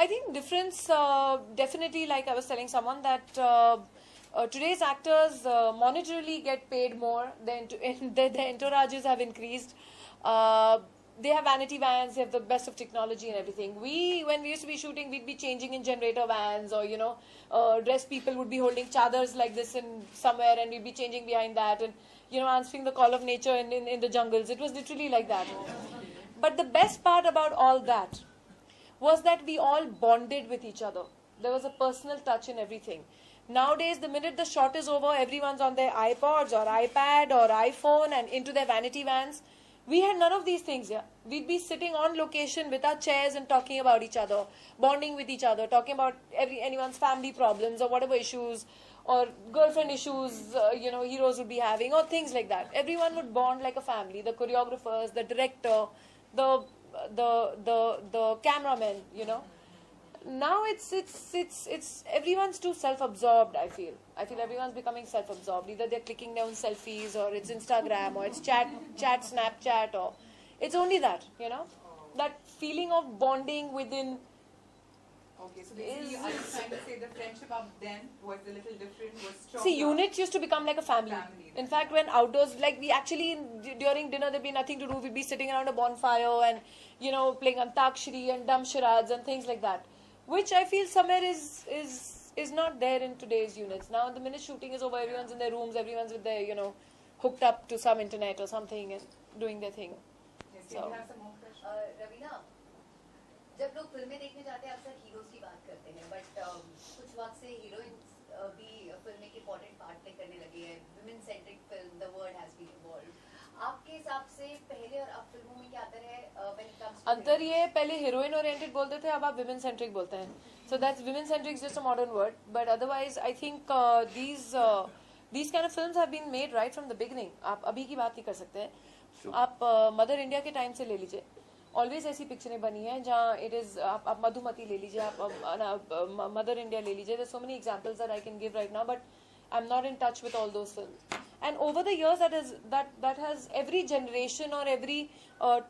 I think difference, definitely, like I was telling someone, that today's actors monetarily get paid more. Their entourages have increased. They have vanity vans, they have the best of technology and everything. When we used to be shooting, we'd be changing in generator vans, or, dressed people would be holding chadars like this in somewhere, and we'd be changing behind that, and, answering the call of nature in the jungles. It was literally like that. But the best part about all that was that we all bonded with each other. There was a personal touch in everything. Nowadays, the minute the shot is over, everyone's on their iPods or iPad or iPhone and into their vanity vans. We had none of these things, yeah. We'd be sitting on location with our chairs and talking about each other, bonding with each other, talking about anyone's family problems or whatever issues, or girlfriend issues, heroes would be having, or things like that. Everyone would bond like a family. The choreographers, the director, the cameramen, Now it's everyone's too self-absorbed. I feel everyone's becoming self-absorbed. Either they're clicking their own selfies, or it's Instagram, or it's chat Snapchat, or it's only that, that feeling of bonding within. Okay, so basically are you trying to say the friendship of then was a little different, was stronger? See, units used to become like a family. In fact, when outdoors, like we actually, during dinner, there'd be nothing to do. We'd be sitting around a bonfire and, playing Antakshari and dumb charades and things like that. Which I feel somewhere is not there in today's units. Now, the minute shooting is over, everyone's in their rooms, everyone's with their, hooked up to some internet or something and doing their thing. Yes, so. You have some more questions? Raveena, जब लोग फिल्में देखने जाते हैं अक्सर heroes की बात करते हैं, बट कुछ वक्त से हीरोइंस भी फिल्म में इम्पोर्टेंट पार्ट प्ले करने लगी है. Women centric film, the word has been evolved. आपके हिसाब से पहले और अब फिल्मों में क्या अंतर है व्हेन इट कम्स टू अंतर ये पहले हीरोइन ओरिएंटेड बोलते थे, अब आप विमेन सेंट्रिक बोलते हैं. So that's women centric is just a modern word, but otherwise I think these kind of films have been made right from the beginning. आप अभी की बात नहीं कर सकते हैं. आप मदर इंडिया के टाइम से ले लीजिए, ऑलवेज ऐसी पिक्चरें बनी हैं जहाँ इट इज, आप मधुमती ले लीजिए, आप मदर इंडिया ले लीजिए. There's so many examples that I can give right now, but I'm not in touch with all those films. And over the years, that has every generation or every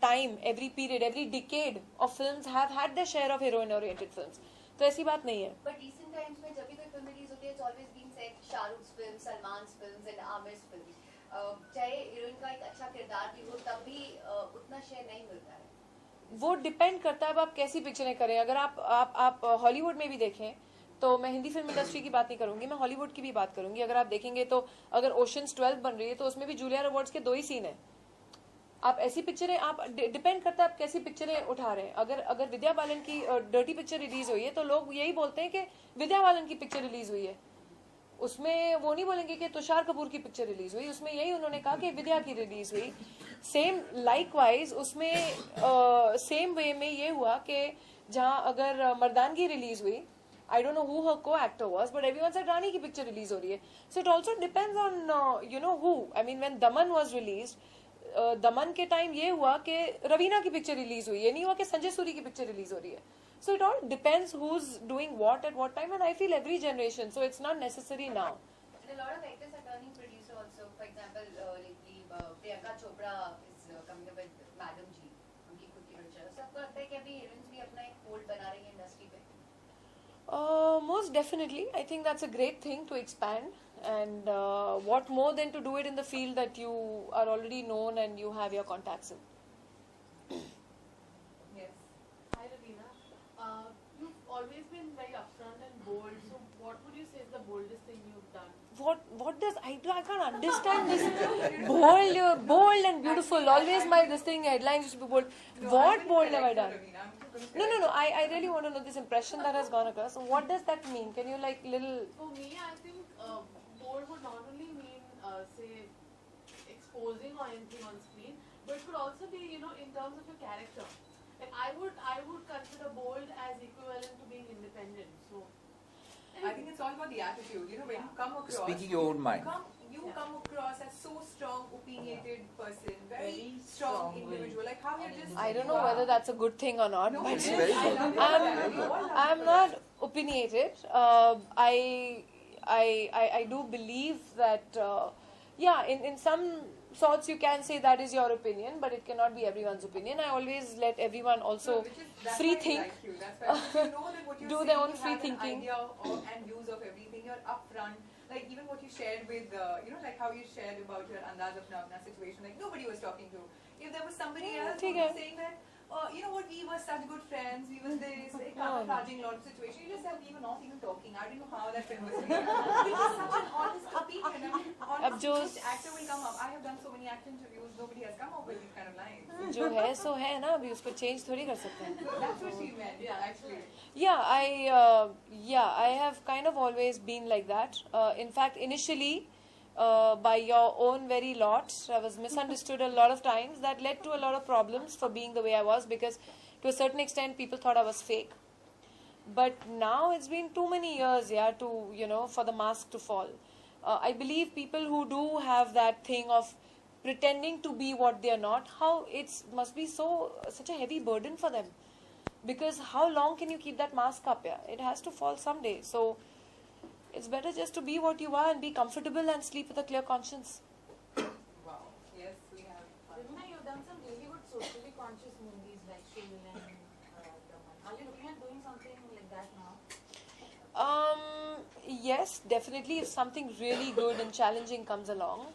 time, every period, every decade of films have had their share of heroine-oriented films. तो ऐसी बात नहीं है. But recent times में जब भी कोई film release होती है, it's always been said शाहरुख's films, सलमान's films and Aamir's films. चाहे हीरोइन का एक अच्छा किरदार भी हो, तब भी उतना शेयर नहीं मिलता है. वो डिपेंड करता है अब आप कैसी पिक्चरें करें. अगर आप हॉलीवुड में भी देखें, तो मैं हिंदी फिल्म इंडस्ट्री की बात नहीं करूंगी, मैं हॉलीवुड की भी बात करूंगी. अगर आप देखेंगे तो अगर ओशंस 12 बन रही है, तो उसमें भी जूलिया रॉबर्ट्स के 2 ही सीन है. आप ऐसी पिक्चरें, आप डिपेंड करता है आप कैसी पिक्चरें उठा रहे हैं. अगर विद्या बालन की डर्टी पिक्चर रिलीज हुई है, तो लोग यही बोलते हैं कि विद्या बालन की पिक्चर रिलीज हुई है. उसमें वो नहीं बोलेंगे कि तुषार कपूर की पिक्चर रिलीज हुई, उसमें यही उन्होंने कहा कि विद्या की रिलीज हुई. सेम लाइकवाइज उसमें सेम वे में ये हुआ कि जहां अगर मर्दानगी रिलीज हुई, I don't know who her co-actor was, but everyone said रानी की पिक्चर रिलीज हो रही है. So it also depends on who. I mean, when Daman was released, दमन के टाइम ये हुआ कि रवीना की पिक्चर रिलीज हुई, ये नहीं हुआ कि संजय सूरी की पिक्चर रिलीज हो रही है. So it all depends who's doing what at what time, and I feel every generation, so it's not necessary now. And a lot of actors are turning producer also. For example, lately Priyanka Chopra is coming up with Madam G, उनकी खुद की picture. So आपको लगता है कि अभी heroines भी अपना एक फोल्ड बना रही है इंडस्ट्री पे? Most definitely. I think that's a great thing to expand, and what more than to do it in the field that you are already known and you have your contacts in. Yes. Hi Ravina. You've always been very upfront and bold. So what would you say is the boldest thing you've done? What does I can't understand this. Bold and beautiful. Always this thing headlines used to be bold. What bold have I done? No. I really want to know this impression that has gone across. So what does that mean? Can you little? For me, I think bold would not only mean say exposing or anything on screen, but it could also be in terms of your character. Like I would consider bold as equivalent to being independent. So I think it's all about the attitude. When you come across, speaking your own mind. You come across as so strong, opinionated person, very strong individual. Like how you're just. I don't know whether that's a good thing or not. No, but it is. I'm not opinionated. I do believe that in some sorts you can say that is your opinion, but it cannot be everyone's opinion. I always let everyone also That's free why I think. like you. That's why you know that what you're Do saying, their own you free have thinking. an idea and views of everything. You're upfront. Like even what you shared with, like how you shared about your Andaz of Navna situation. Like nobody was talking to. If there was somebody else who was saying that, you know what, we were such good friends, we were this, a camouflaging lot of situation. You just said we were not even talking. I don't know how that film was made. It was such an honest opinion. I mean, honestly, which actor will come up? I have done so many acting interviews. Nobody has come up with these kind of lines. जो है सो है ना, अभी उसको change थोड़ी कर सकते हैं. So that's what she meant. Yeah, actually. Yeah, I have kind of always been like that. In fact, initially, by your own very lot, I was misunderstood a lot of times. That led to a lot of problems for being the way I was, because to a certain extent, people thought I was fake. But now it's been too many years, for the mask to fall. I believe people who do have that thing of pretending to be what they are not, how it must be such a heavy burden for them. Because how long can you keep that mask up? Yeah? It has to fall someday. So it's better just to be what you are and be comfortable and sleep with a clear conscience. Wow. Yes, we have. Rimina, you've done some really good socially conscious movies like Shil and Daman. Are you looking at doing something like that now? Yes, definitely. If something really good and challenging comes along,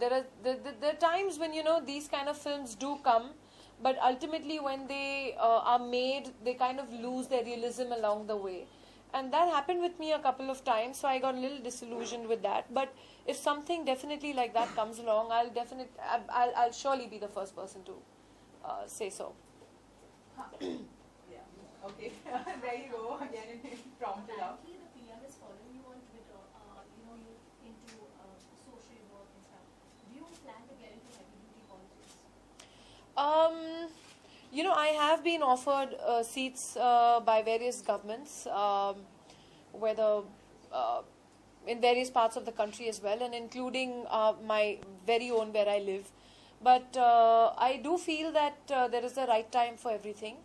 there are times when these kind of films do come, but ultimately when they are made, they kind of lose their realism along the way. And that happened with me a couple of times, so I got a little disillusioned with that. But if something definitely like that comes along, I'll surely be the first person to say so. Yeah. Okay. There you go. Again, it prompted up. Apparently, the PM is following you on Twitter. You're into social work and stuff. Do you plan to get into heavy-duty politics? I have been offered seats by various governments, whether in various parts of the country as well, and including my very own where I live. But I do feel that there is the right time for everything.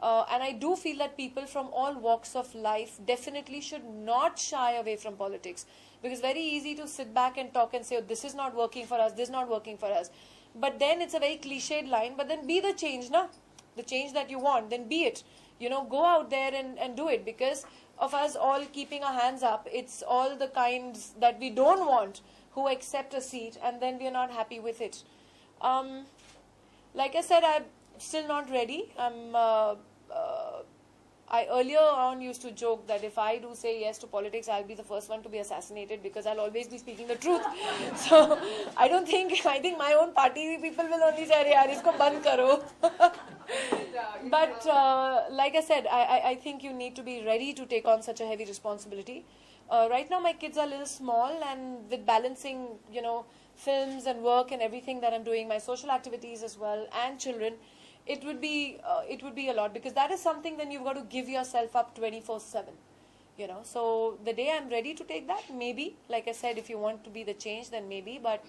And I do feel that people from all walks of life definitely should not shy away from politics. Because it's very easy to sit back and talk and say, oh, this is not working for us, this is not working for us. But then it's a very cliched line, but then be the change, na? The change that you want, then be it. Go out there and do it. Because of us all keeping our hands up, it's all the kinds that we don't want who accept a seat and then we are not happy with it. Like I said, I'm still not ready. I earlier on used to joke that if I do say yes to politics, I'll be the first one to be assassinated because I'll always be speaking the truth. So I think my own party people will only say, yaar, isko band karo. But like I said, I think you need to be ready to take on such a heavy responsibility. Right now my kids are a little small, and with balancing, films and work and everything that I'm doing, my social activities as well, and children, it would be a lot, because that is something then you've got to give yourself up 24/7. So the day I'm ready to take that, maybe, like I said, if you want to be the change, then maybe, but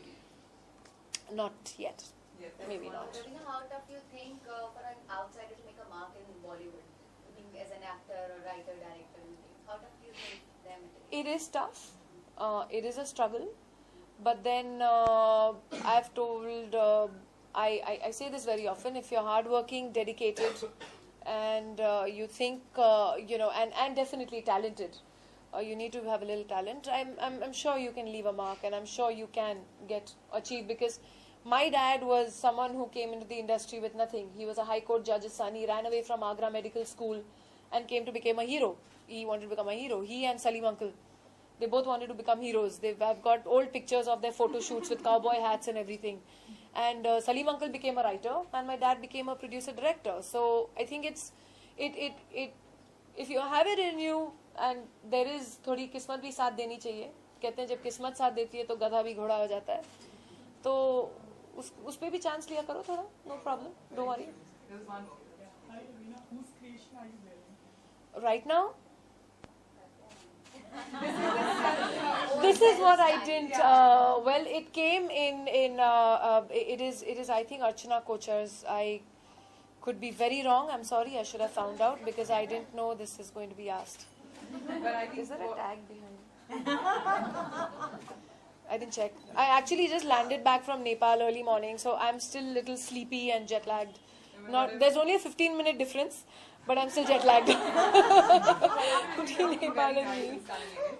not yet. Yes, Maybe not. Ravina, how tough you think for an outsider to make a mark in Bollywood, being as an actor or writer, director, anything? How tough do you think them it is? It is tough. It is a struggle. But then I've told, I say this very often, if you're hardworking, dedicated, and you think, and definitely talented, you need to have a little talent, I'm sure you can leave a mark, and I'm sure you can achieve, because my dad was someone who came into the industry with nothing. He was a High Court judge's son. He ran away from Agra Medical School and came to become a hero. He wanted to become a hero. He and Salim uncle, they both wanted to become heroes. I've got old pictures of their photo shoots with cowboy hats and everything. And Salim uncle became a writer, and my dad became a producer-director. So I think if you have it in you, and there is थोड़ी किस्मत भी साथ देनी चाहिए. कहते हैं जब किस्मत साथ देती है तो गधा भी घोड़ा हो जाता है. तो उस पे भी चांस लिया करो थोड़ा. No problem. Don't worry. There's one. Hi, Ravina, whose creation are you wearing? Right now, this is what I didn't. Well, it came in. It is. I think Archana Kochar's. I could be very wrong. I'm sorry. I should have found out because I didn't know this is going to be asked. But I think Is there a tag behind? I didn't check. I actually just landed back from Nepal early morning, so I'm still a little sleepy and jet lagged. There's only a 15-minute difference, but I'm still jet lagged. Between Nepal and me.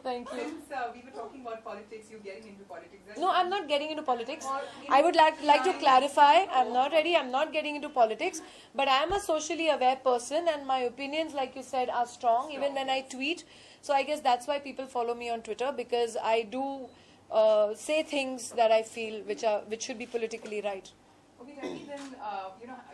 Thank you. Since we were talking about politics, you getting into politics. No, I'm not getting into politics. I would like to clarify, I'm not getting into politics, but I am a socially aware person and my opinions, like you said, are strong even when I tweet. So I guess that's why people follow me on Twitter, because I do say things that I feel which should be politically right. Okay, Jackie, then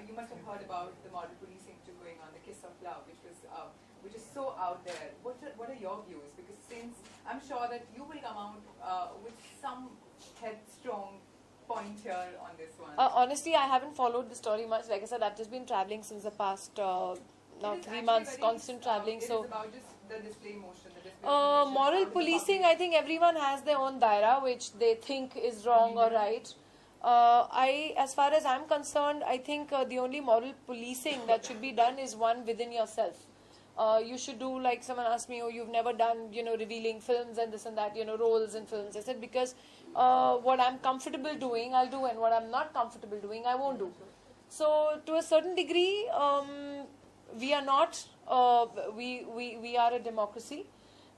you must have heard about the model policing too going on, the Kiss of Love, which is so out there. What are your views? Because since I'm sure that you will come out with some headstrong point here on this one. Honestly, I haven't followed the story much. Like I said, I've just been traveling since the past now 3 months, constant traveling. It so. is about just the display motion, the display motion. Moral policing, I think everyone has their own daira which they think is wrong or right. As far as I'm concerned, I think the only moral policing that should be done is one within yourself. You should do, like someone asked me, oh, you've never done, revealing films and this and that, roles in films. I said, because what I'm comfortable doing, I'll do, and what I'm not comfortable doing, I won't do. So to a certain degree, we are not, we are a democracy,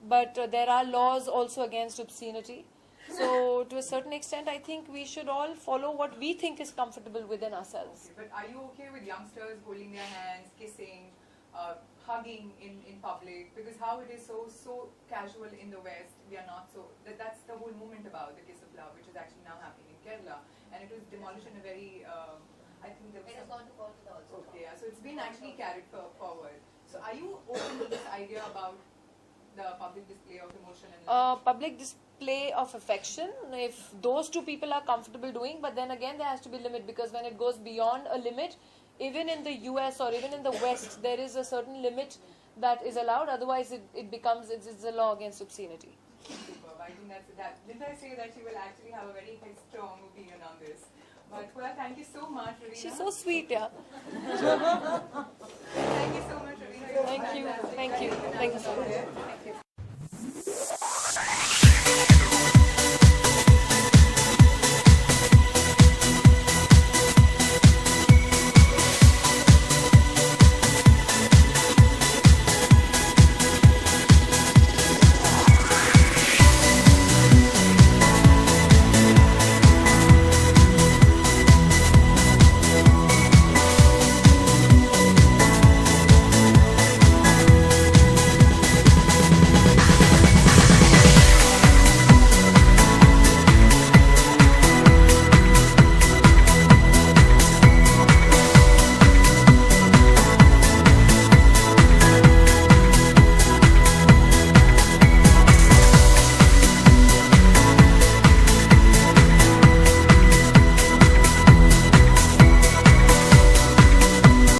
but there are laws also against obscenity. So to a certain extent, I think we should all follow what we think is comfortable within ourselves. Okay, but are you okay with youngsters holding their hands, kissing, hugging in public? Because how it is so casual in the West, we are not so. That's the whole movement about the Kiss of Love, which is actually now happening in Kerala, and it was demolished in a very. I think there was. It has gone to court also. Okay, yeah, so it's been actually carried forward. So are you open to this idea about the public display of emotion and love? Public display of affection, if those two people are comfortable doing, but then again there has to be limit, because when it goes beyond a limit, even in the US or even in the West, there is a certain limit that is allowed, otherwise it becomes, it's a law against obscenity. Superb. I think that's that. Didn't I say that she will actually have a very strong opinion on this? But well, thank you so much, Raveena. She's so sweet, yeah. Thank you so much, Raveena. Thank you so much.